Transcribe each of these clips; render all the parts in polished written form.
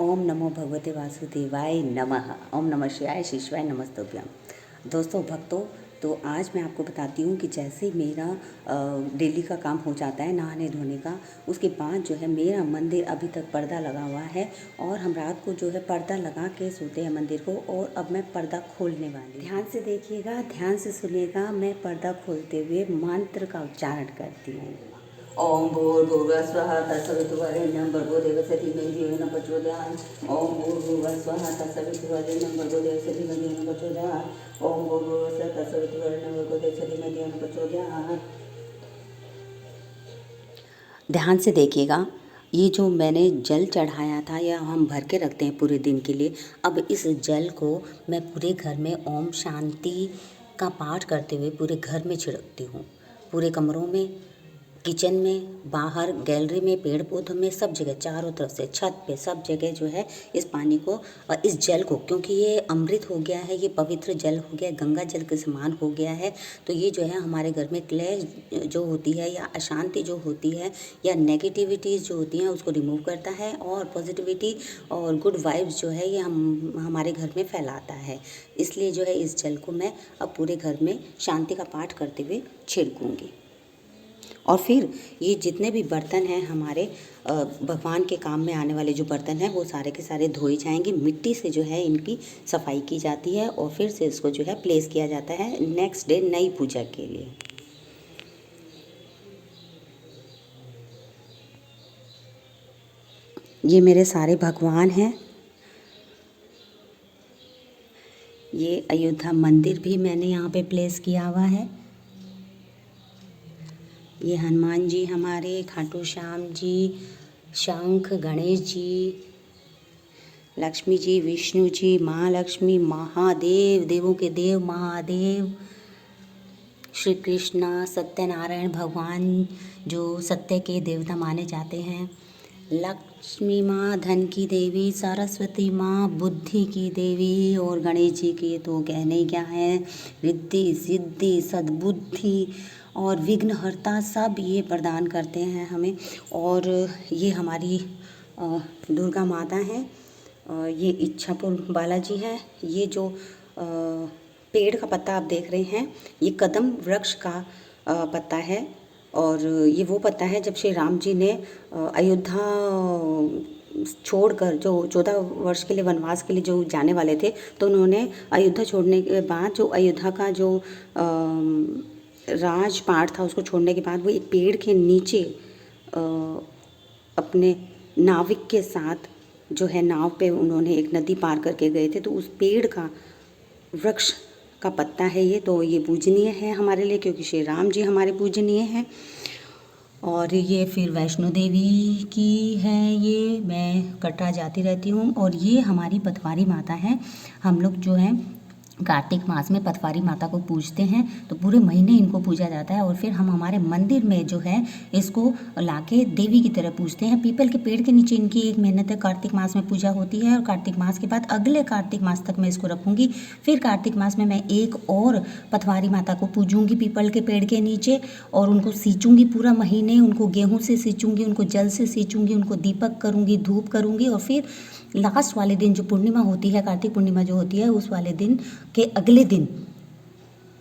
ओम नमो भगवते वासुदेवाय नमः। ओम नमः शिवाय शिवाय नमस्तुभ्यम। दोस्तों भक्तों, तो आज मैं आपको बताती हूँ कि जैसे मेरा डेली का काम हो जाता है नहाने धोने का, उसके बाद जो है मेरा मंदिर अभी तक पर्दा लगा हुआ है और हम रात को जो है पर्दा लगा के सोते हैं मंदिर को। और अब मैं पर्दा खोलने वाली, ध्यान से देखिएगा, ध्यान से सुनिएगा। मैं पर्दा खोलते हुए मंत्र का उच्चारण करती हूँ। ओम भूर्भुवः स्वः तत्सवितुर्वरेण्यं भर्गो देवस्य धीमहि धियो न प्रचोदयात्। ओम भूर्भुवः स्वः तत्सवितुर्वरेण्यं भर्गो देवस्य धीमहि धियो न प्रचोदयात्। ओम भूर्भुवः स्वः तत्सवितुर्वरेण्यं भर्गो देवस्य धीमहि धियो न प्रचोदयात्। ध्यान से देखिएगा, ये जो मैंने जल चढ़ाया था या हम भर के रखते हैं पूरे दिन के लिए, अब इस जल को मैं पूरे घर में ओम शांति का पाठ करते हुए पूरे घर में छिड़कती हूँ। पूरे कमरों में, किचन में, बाहर, गैलरी में, पेड़ पौधों में, सब जगह, चारों तरफ से, छत पे, सब जगह जो है इस पानी को और इस जल को, क्योंकि ये अमृत हो गया है, ये पवित्र जल हो गया, गंगा जल के समान हो गया है। तो ये जो है हमारे घर में क्लेश जो होती है या अशांति जो होती है या नेगेटिविटीज़ जो होती हैं उसको रिमूव करता है और पॉजिटिविटी और गुड वाइब्स जो है ये हमारे घर में फैलाता है। इसलिए जो है इस जल को मैं अब पूरे घर में शांति का पाठ करते हुए छिड़कूँगी। और फिर ये जितने भी बर्तन हैं हमारे भगवान के काम में आने वाले जो बर्तन हैं वो सारे के सारे धोए जाएंगे। मिट्टी से जो है इनकी सफाई की जाती है और फिर से इसको जो है प्लेस किया जाता है नेक्स्ट डे नई पूजा के लिए। ये मेरे सारे भगवान हैं। ये अयोध्या मंदिर भी मैंने यहाँ पे प्लेस किया हुआ है। ये हनुमान जी हमारे, खाटू श्याम जी, शंख, गणेश जी, लक्ष्मी जी, विष्णु जी, महालक्ष्मी, महादेव, देवों के देव महादेव, श्री कृष्णा, सत्यनारायण भगवान जो सत्य के देवता माने जाते हैं, लक्ष्मी माँ धन की देवी, सरस्वती माँ बुद्धि की देवी और गणेश जी के तो कहने ही क्या है, रिद्धि सिद्धि सद्बुद्धि और विघ्नहर्ता सब ये प्रदान करते हैं हमें। और ये हमारी दुर्गा माता हैं। ये इच्छापुर बालाजी है। ये जो पेड़ का पत्ता आप देख रहे हैं ये कदम वृक्ष का पत्ता है और ये वो पत्ता है जब श्री राम जी ने अयोध्या छोड़कर जो 14 वर्ष के लिए वनवास के लिए जो जाने वाले थे, तो उन्होंने अयोध्या छोड़ने के बाद जो अयोध्या का जो राजपाट था उसको छोड़ने के बाद वो एक पेड़ के नीचे अपने नाविक के साथ जो है नाव पे उन्होंने एक नदी पार करके गए थे। तो उस पेड़ का वृक्ष का पत्ता है ये, तो ये पूजनीय है हमारे लिए क्योंकि श्री राम जी हमारे पूजनीय हैं। और ये फिर वैष्णो देवी की है, ये मैं कटरा जाती रहती हूँ। और ये हमारी पटवारी माता है। हम लोग जो है कार्तिक मास में पटवारी माता को पूजते हैं, तो पूरे महीने इनको पूजा जाता है। और फिर हम हमारे मंदिर में जो है इसको लाके देवी की तरह पूजते हैं। पीपल के पेड़ के नीचे इनकी एक मेहनत है, कार्तिक मास में पूजा होती है और कार्तिक मास के बाद अगले कार्तिक मास तक मैं इसको रखूँगी। फिर कार्तिक मास में मैं एक और पटवारी माता को पूजूँगी पीपल के पेड़ के नीचे और उनको सींचूँगी पूरा महीने। उनको गेहूँ से सींचूँगी, उनको जल से सींचूँगी, उनको दीपक करूँगी, धूप करूँगी। और फिर लास्ट वाले दिन जो पूर्णिमा होती है, कार्तिक पूर्णिमा जो होती है, उस वाले दिन के अगले दिन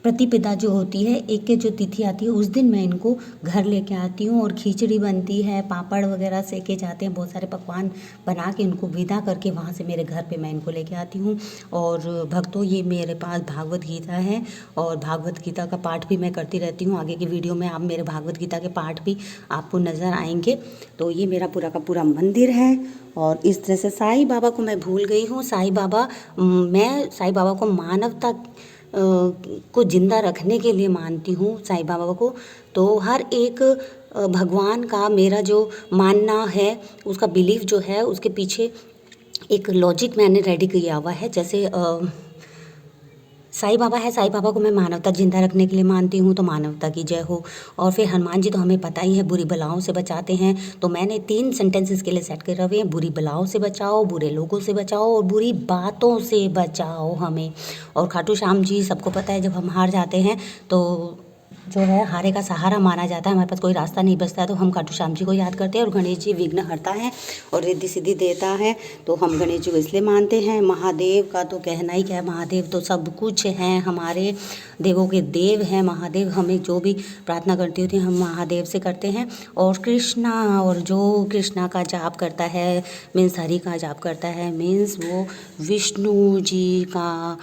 प्रतिपदा जो होती है, एक के जो तिथि आती है, उस दिन मैं इनको घर लेके आती हूँ और खिचड़ी बनती है, पापड़ वगैरह सेके जाते हैं, बहुत सारे पकवान बना के इनको विदा करके वहाँ से मेरे घर पे मैं इनको लेके आती हूँ। और भक्तों, ये मेरे पास भागवत गीता है और भागवत गीता का पाठ भी मैं करती रहती हूँ। आगे की वीडियो में आप मेरे भागवत गीता के पाठ भी आपको नज़र आएंगे। तो ये मेरा पूरा का पूरा मंदिर है। और इस तरह से साईं बाबा को मैं भूल गई हूँ। मैं साईं बाबा को मानवता को जिंदा रखने के लिए मानती हूँ साईं बाबा को। तो हर एक भगवान का मेरा जो मानना है, उसका बिलीफ जो है, उसके पीछे एक लॉजिक मैंने रेडी किया हुआ है। जैसे साईं बाबा है, साईं बाबा को मैं मानवता जिंदा रखने के लिए मानती हूँ, तो मानवता की जय हो। और फिर हनुमान जी तो हमें पता ही है बुरी बलाओं से बचाते हैं, तो मैंने 3 सेंटेंसेस के लिए सेट कर रहे हैं, बुरी बलाओं से बचाओ, बुरे लोगों से बचाओ और बुरी बातों से बचाओ हमें। और खाटू श्याम जी सबको पता है जब हम हार जाते हैं तो जो है हारे का सहारा माना जाता है। हमारे पास कोई रास्ता नहीं बचता है तो हम खाटू श्याम जी को याद करते हैं। और गणेश जी विघ्न हरता है और रिद्धि सिद्धि देता है, तो हम गणेश जी को इसलिए मानते हैं। महादेव का तो कहना ही क्या है, महादेव तो सब कुछ हैं, हमारे देवों के देव हैं महादेव। हमें जो भी प्रार्थना करती होती है हम महादेव से करते हैं। और कृष्णा, और जो कृष्णा का जाप करता है मीन्स हरि का जाप करता है, मीन्स वो विष्णु जी का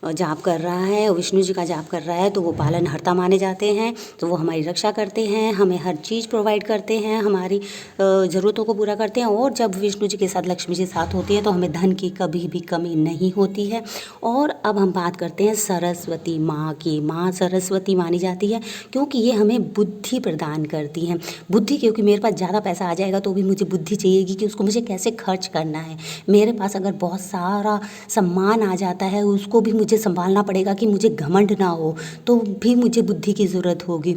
जाप कर रहा है, विष्णु जी का जाप कर रहा है, तो वो पालनहर्ता माने जाते हैं। तो वो हमारी रक्षा करते हैं, हमें हर चीज़ प्रोवाइड करते हैं, हमारी ज़रूरतों को पूरा करते हैं। और जब विष्णु जी के साथ लक्ष्मी जी साथ होती है तो हमें धन की कभी भी कमी नहीं होती है। और अब हम बात करते हैं सरस्वती माँ की। माँ सरस्वती मानी जाती है क्योंकि ये हमें बुद्धि प्रदान करती हैं। बुद्धि, क्योंकि मेरे पास ज़्यादा पैसा आ जाएगा तो भी मुझे बुद्धि चाहिएगी कि उसको मुझे कैसे खर्च करना है। मेरे पास अगर बहुत सारा सम्मान आ जाता है उसको भी मुझे संभालना पड़ेगा कि मुझे घमंड ना हो, तो भी मुझे बुद्धि की ज़रूरत होगी।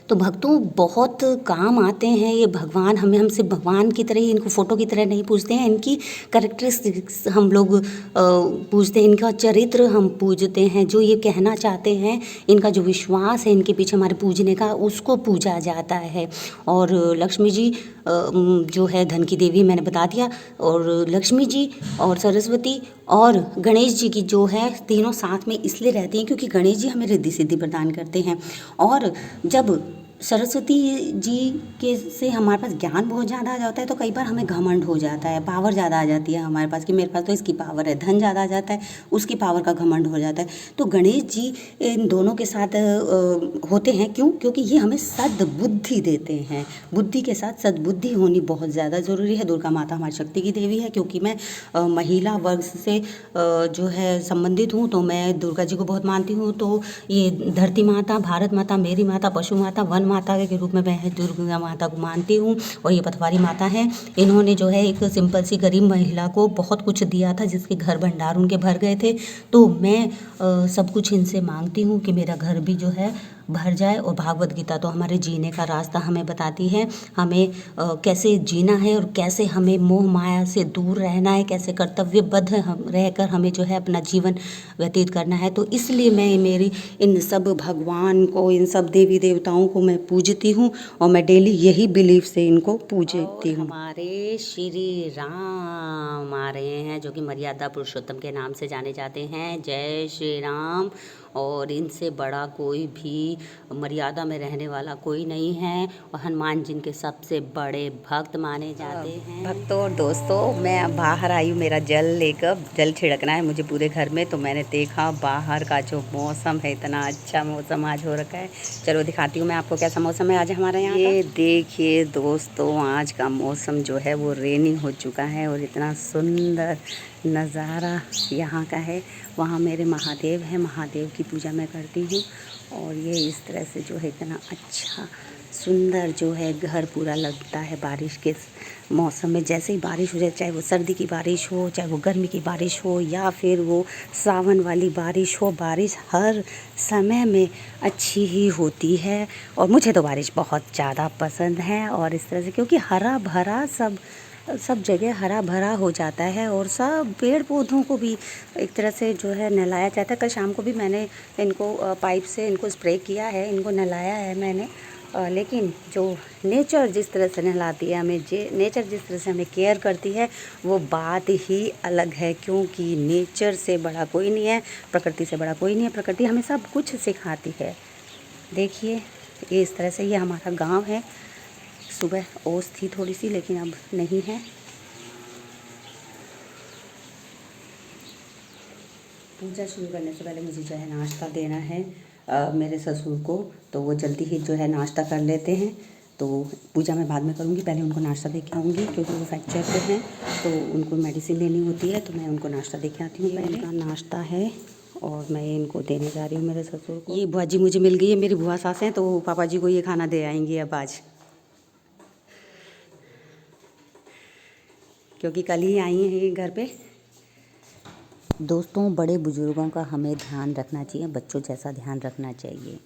तो भक्तों बहुत काम आते हैं ये भगवान। हमें हमसे भगवान की तरह ही, इनको फ़ोटो की तरह नहीं पूजते हैं, इनकी कैरेक्टरिस्टिक्स हम लोग पूजते हैं, इनका चरित्र हम पूजते हैं। जो ये कहना चाहते हैं, इनका जो विश्वास है इनके पीछे हमारे पूजने का, उसको पूजा जाता है। और लक्ष्मी जी जो है धन की देवी, मैंने बता दिया। और लक्ष्मी जी और सरस्वती और गणेश जी की जो है तीनों साथ में इसलिए रहती हैं क्योंकि गणेश जी हमें रिद्धि सिद्धि प्रदान करते हैं। और जब सरस्वती जी के से हमारे पास ज्ञान बहुत ज़्यादा आ जाता है तो कई बार हमें घमंड हो जाता है, पावर ज़्यादा आ जाती है हमारे पास कि मेरे पास तो इसकी पावर है। धन ज़्यादा आ जाता है, उसकी पावर का घमंड हो जाता है। तो गणेश जी इन दोनों के साथ होते हैं। क्यों? क्योंकि ये हमें सद्बुद्धि देते हैं। बुद्धि के साथ सद्बुद्धि होनी बहुत ज़्यादा ज़रूरी है। दुर्गा माता हमारी शक्ति की देवी है। क्योंकि मैं महिला वर्ग से जो है संबंधित हूँ तो मैं दुर्गा जी को बहुत मानती हूँ। तो ये धरती माता, भारत माता, मेरी माता, पशु माता, वन माता के रूप में मैं दुर्गा माता को मानती हूँ। और ये पटवारी माता है। इन्होंने जो है एक सिंपल सी गरीब महिला को बहुत कुछ दिया था जिसके घर भंडार उनके भर गए थे। तो मैं सब कुछ इनसे मांगती हूँ कि मेरा घर भी जो है भर जाए। और भागवत गीता तो हमारे जीने का रास्ता हमें बताती है, हमें कैसे जीना है और कैसे हमें मोह माया से दूर रहना है, कैसे कर्तव्यबद्ध हम रहकर हमें जो है अपना जीवन व्यतीत करना है। तो इसलिए मैं मेरी इन सब भगवान को, इन सब देवी देवताओं को मैं पूजती हूँ और मैं डेली यही बिलीफ से इनको पूजती हूँ। हमारे श्री राम आ रहे हैं जो कि मर्यादा पुरुषोत्तम के नाम से जाने जाते हैं। जय श्री राम। और इनसे बड़ा कोई भी मर्यादा में रहने वाला कोई नहीं है। और हनुमान जी के सबसे बड़े भक्त माने जाते हैं। भक्तों और दोस्तों, मैं बाहर आई हूँ मेरा जल लेकर, जल छिड़कना है मुझे पूरे घर में। तो मैंने देखा बाहर का जो मौसम है, इतना अच्छा मौसम आज हो रखा है। चलो दिखाती हूँ मैं आपको कैसा मौसम है आज हमारे यहाँ। ये देखिए दोस्तों, आज का मौसम जो है वो रेनी हो चुका है और इतना सुंदर नज़ारा यहाँ का है। वहाँ मेरे महादेव हैं, महादेव की पूजा मैं करती हूँ। और ये इस तरह से जो है इतना अच्छा सुंदर जो है घर पूरा लगता है बारिश के मौसम में। जैसे ही बारिश हो जाए, चाहे वो सर्दी की बारिश हो, चाहे वो गर्मी की बारिश हो, या फिर वो सावन वाली बारिश हो, बारिश हर समय में अच्छी ही होती है। और मुझे तो बारिश बहुत ज़्यादा पसंद है। और इस तरह से क्योंकि हरा भरा सब जगह हरा भरा हो जाता है और सब पेड़ पौधों को भी एक तरह से जो है नहलाया जाता है। कल शाम को भी मैंने इनको पाइप से इनको स्प्रे किया है, इनको नहलाया है मैंने। लेकिन जो नेचर जिस तरह से नहलाती है हमें, नेचर जिस तरह से हमें केयर करती है, वो बात ही अलग है। क्योंकि नेचर से बड़ा कोई नहीं है, प्रकृति से बड़ा कोई नहीं है। प्रकृति हमें सब कुछ सिखाती है। देखिए ये इस तरह से, ये हमारा गांव है। सुबह ओस थी थोड़ी सी लेकिन अब नहीं है। पूजा शुरू करने से पहले मुझे जो है नाश्ता देना है मेरे ससुर को। तो वो जल्दी ही जो है नाश्ता कर लेते हैं। तो पूजा मैं बाद में करूँगी, पहले उनको नाश्ता दे के आऊँगी क्योंकि वो फ्रैक्चर पे हैं तो उनको मेडिसिन लेनी होती है। तो मैं उनको नाश्ता दे के आती हूँ। पहले उनका नाश्ता है और मैं इनको देने जा रही हूँ मेरे ससुर को। ये बुआ जी मुझे मिल गई है, मेरी बुआ सास हैं, तो पापा जी को ये खाना दे आएंगी अब आज, क्योंकि कल ही आई हैं घर पे। दोस्तों, बड़े बुजुर्गों का हमें ध्यान रखना चाहिए, बच्चों जैसा ध्यान रखना चाहिए।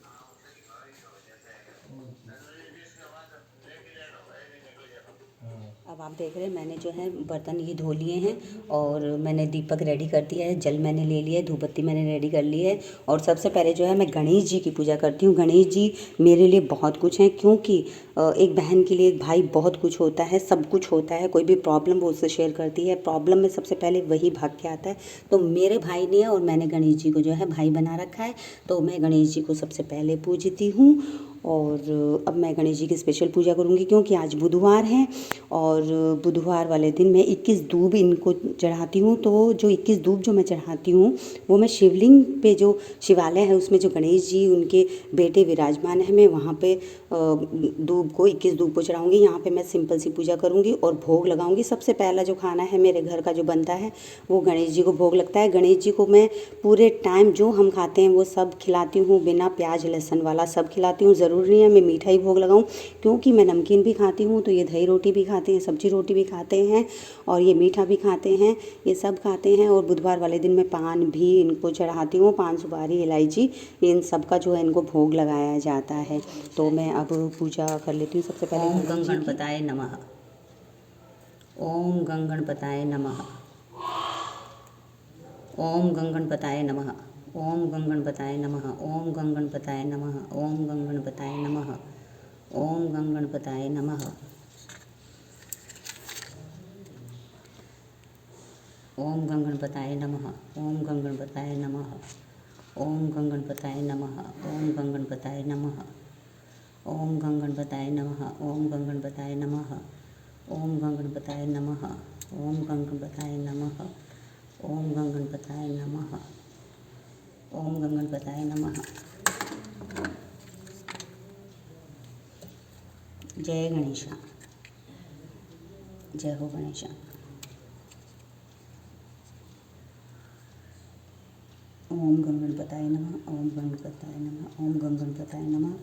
अब आप देख रहे हैं मैंने जो है बर्तन ये धो लिए हैं और मैंने दीपक रेडी कर दिया है, जल मैंने ले लिया है, धूप बत्ती मैंने रेडी कर ली है। और सबसे पहले जो है मैं गणेश जी की पूजा करती हूँ। गणेश जी मेरे लिए बहुत कुछ हैं, क्योंकि एक बहन के लिए एक भाई बहुत कुछ होता है, सब कुछ होता है। कोई भी प्रॉब्लम वो उससे शेयर करती है, प्रॉब्लम में सबसे पहले वही भाग के आता है। तो मेरे भाई ने और मैंने गणेश जी को जो है भाई बना रखा है, तो मैं गणेश जी को सबसे पहले पूजती हूँ। और अब मैं गणेश जी की स्पेशल पूजा करूँगी, क्योंकि आज बुधवार है और बुधवार वाले दिन मैं 21 दूब इनको चढ़ाती हूँ। तो जो 21 दूब जो मैं चढ़ाती हूँ वो मैं शिवलिंग पे, जो शिवालय है उसमें जो गणेश जी उनके बेटे विराजमान है, मैं वहाँ पे दूब को 21 दूब को चढ़ाऊँगी। यहाँ पे मैं सिंपल सी पूजा करूँगी और भोग लगाऊँगी। सबसे पहला जो खाना है मेरे घर का जो बनता है वो गणेश जी को भोग लगता है। गणेश जी को मैं पूरे टाइम जो हम खाते हैं वो सब खिलाती हूँ, बिना प्याज लहसुन वाला सब खिलाती हूँ। ज़रूरी नहीं है मैं मीठा ही भोग लगाऊँ, क्योंकि मैं नमकीन भी खाती हूँ, तो ये दही रोटी भी खाते हैं, सब्जी रोटी भी खाते हैं और ये मीठा भी खाते हैं, ये सब खाते हैं। और बुधवार वाले दिन मैं पान भी इनको चढ़ाती हूँ, पान सुपारी इलायची इन सब का जो है इनको भोग लगाया जाता है। तो मैं अब पूजा कर लेती हूँ। सबसे पहले ओम गं गणपताय नमः। ओम गं गणपताय नमः। ओम गं गणपताय नमः। ओम गं गणपताय नमः। ओम गं गणपताय नमः। ओम गं गणपताय नमः। ओम गं गणपताय नमः। ओम गं गणपताय नमः। ओम गं गणपताय नमः। ओम गं गणपताय नमः। ओम गं गणपताय नमः। ओम गं गणपताय नमः। ओम गं गणपताय नमः। ओम गं गणपताय नमः। ओम गं गणपताय नमः। ओम गं गणपताय नमः। ओम गं गणपताय नमः। जय गणेशा, जय हो गणेशा। ओम गं गणपताय नमः। ओम गं गणपताय नमः। ओम गं गणपताय नमः।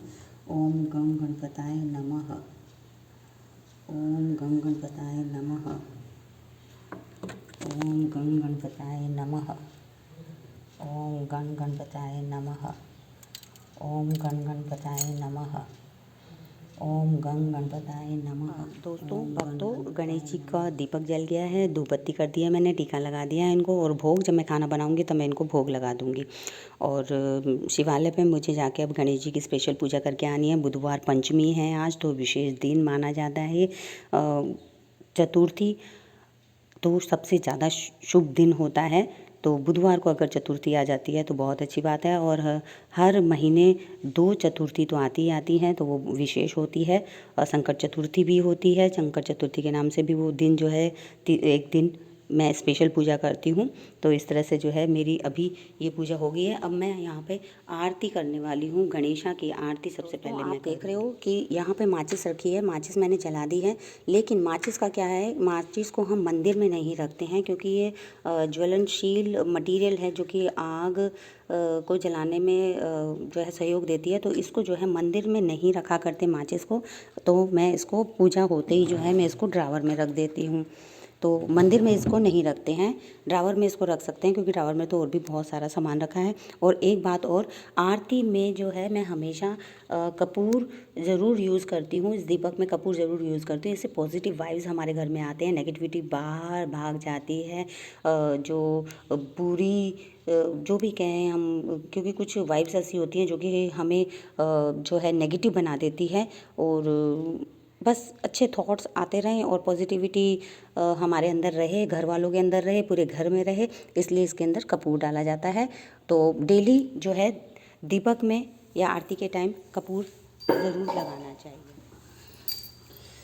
ओम गं गणपताय नमः। ओम गं गणपताय नमः। ओम गं गणपताय नमः। ओम गं गणपताय नमः। ओम गं गणपताय नमः। ओम गं गणपताय नमः। दोस्तों अब तो गणेश जी का दीपक जल गया है, धूप बत्ती कर दिया मैंने, टीका लगा दिया है इनको, और भोग जब मैं खाना बनाऊंगी तो मैं इनको भोग लगा दूंगी। और शिवालय पे मुझे जाके अब गणेश जी की स्पेशल पूजा करके आनी है। बुधवार पंचमी है आज, तो विशेष दिन माना जाता है। चतुर्थी तो सबसे ज़्यादा शुभ दिन होता है, तो बुधवार को अगर चतुर्थी आ जाती है तो बहुत अच्छी बात है। और हर महीने 2 चतुर्थी तो आती ही आती हैं, तो वो विशेष होती है। और संकट चतुर्थी भी होती है, संकट चतुर्थी के नाम से भी वो दिन जो है एक दिन मैं स्पेशल पूजा करती हूँ। तो इस तरह से जो है मेरी अभी ये पूजा हो गई है। अब मैं यहाँ पे आरती करने वाली हूँ, गणेशा की आरती सबसे पहले मैं देख रहे हो कि यहाँ पे माचिस रखी है, माचिस मैंने जला दी है। लेकिन माचिस का क्या है, माचिस को हम मंदिर में नहीं रखते हैं, क्योंकि ये ज्वलनशील मटेरियल है जो कि आग को जलाने में जो है सहयोग देती है। तो इसको जो है मंदिर में नहीं रखा करते माचिस को, तो मैं इसको पूजा होते ही जो है मैं इसको ड्रावर में रख देती हूँ। तो मंदिर में इसको नहीं रखते हैं, ड्रावर में इसको रख सकते हैं, क्योंकि ड्रावर में तो और भी बहुत सारा सामान रखा है। और एक बात और, आरती में जो है मैं हमेशा कपूर ज़रूर यूज़ करती हूँ, इस दीपक में कपूर ज़रूर यूज़ करती हूँ। इससे पॉजिटिव वाइब्स हमारे घर में आते हैं, नेगेटिविटी बाहर भाग जाती है। जो बुरी जो भी कहें हम, क्योंकि कुछ वाइब्स ऐसी होती हैं जो कि हमें जो है नेगेटिव बना देती है। और बस अच्छे थॉट्स आते रहें और पॉजिटिविटी हमारे अंदर रहे, घर वालों के अंदर रहे, पूरे घर में रहे, इसलिए इसके अंदर कपूर डाला जाता है। तो डेली जो है दीपक में या आरती के टाइम कपूर ज़रूर लगाना चाहिए।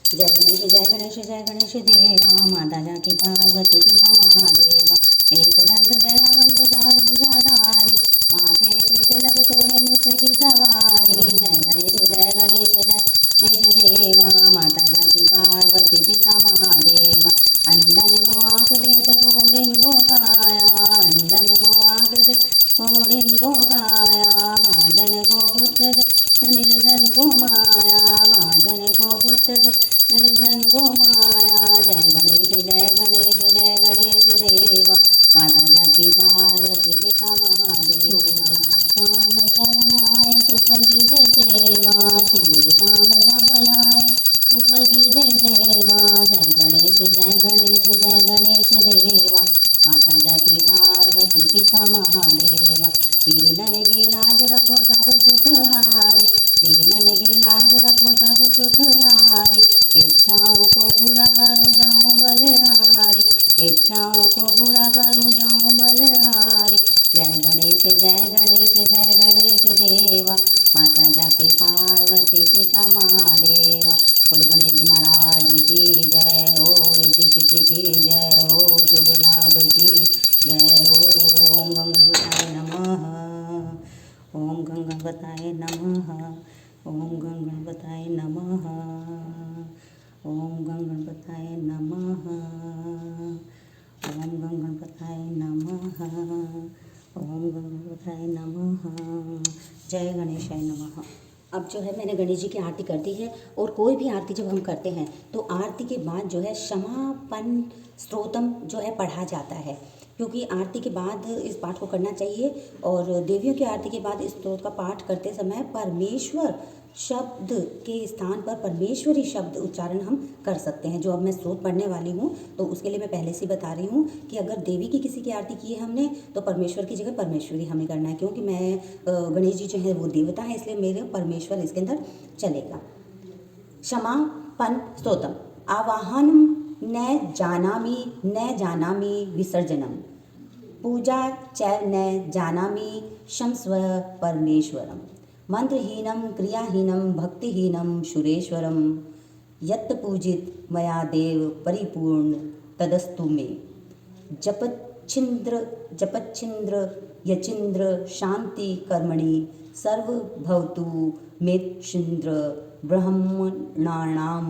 जय गणेश जय गणेश जय गणेश देवा, माता जाकी पार्वती पिता महादेवा, एक दंत दयावंत जाग बुझाधारी, माथे पे तिलक सोहे मूसे की सवारी। जय गणेश जय गणेश जय गणेश देवा, माता जाकी पार्वती पिता महादेवा, अंधन को आँख देत घोड़िन को गाया, अंधन को आँख देत घोड़िन को गाया, भाजन को पुत्र दे निर्धन को माया, भाजन को पुत्र दे निर्धन को माया। जय गणेश जय गणेश जय गणेश देवा, माता जाकी पार्वती पिता महादेवा। श्याम शरणाय सुफल की जय सेवा, शूर श्याम सफलाय सुफल की जय सेवा। जय गणेश देवा माता जाके पार्वती पिता महादेव दीनन की लाज रखो सब सुख हारे दीनन की लाज रखो सब सुख हारे इच्छाओं को पूरा करो जाऊं बलहारी इच्छाओं को पूरा करो जाऊं बलहारी जय गणेश जय गणेश जय गणेश देवा माता जाके पार्वती पिता महादेवा बोले गणेश जी महाराज की जय हो रिद्धि सिद्धि की जय हो शुभ लाभ की जय हो ओम गंगणपताय नमः ओम गंगणपताय नमः ओम गंगणपताय नमः ओम गंगणपताय नमः ओम गंगणपताय नमः ओम गंगणपताय नमः जय गणेशाय नमः। अब जो है मैंने गणेश जी की आरती कर दी है और कोई भी आरती जब हम करते हैं तो आरती के बाद जो है क्षमापन स्तोत्रम जो है पढ़ा जाता है, क्योंकि आरती के बाद इस पाठ को करना चाहिए। और देवियों की आरती के बाद इस स्तोत्र का पाठ करते समय परमेश्वर शब्द के स्थान पर परमेश्वरी शब्द उच्चारण हम कर सकते हैं। जो अब मैं स्तोत्र पढ़ने वाली हूँ तो उसके लिए मैं पहले से बता रही हूँ कि अगर देवी की किसी की आरती की है हमने तो परमेश्वर की जगह परमेश्वरी हमें करना है, क्योंकि मैं गणेश जी जो है वो देवता है, इसलिए मेरे परमेश्वर इसके अंदर चलेगा। क्षमापन स्तोत्रम आवाहनम न जानामि विसर्जनम पूजा चैव न जानामि क्षमस्व परमेश्वरम मंत्रहीनम क्रियाहीनम भक्तिहीनम सुरेश्वरम यत् पूजित मया देव परिपूर्ण तदस्तु मे जपच्छिन्द्र यचिन्द्र शांति कर्मणि सर्वभवतु मेच्छिन्द्र ब्रह्मणानां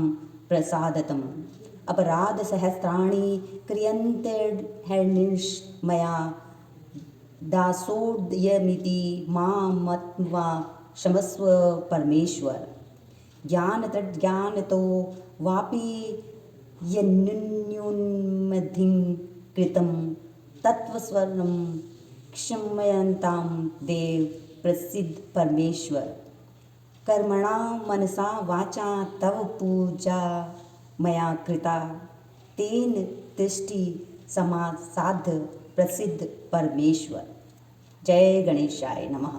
प्रसादतम् अपराध सहस्राणि क्रियन्ते मया दासोदयमिति मामत्वा क्षमस्व परमेश्वर ज्ञानतज्ज्ञानतो वापि यन्न्यूनमधिं कृतं तत्त्वस्वरं क्षम्यतां देव प्रसिद्ध परमेश्वर कर्मणा मनसा वाचा तव पूजा मया कृता तेन दृष्टि समासाध प्रसिद्ध परमेश्वर। जय गणेशाय नमः।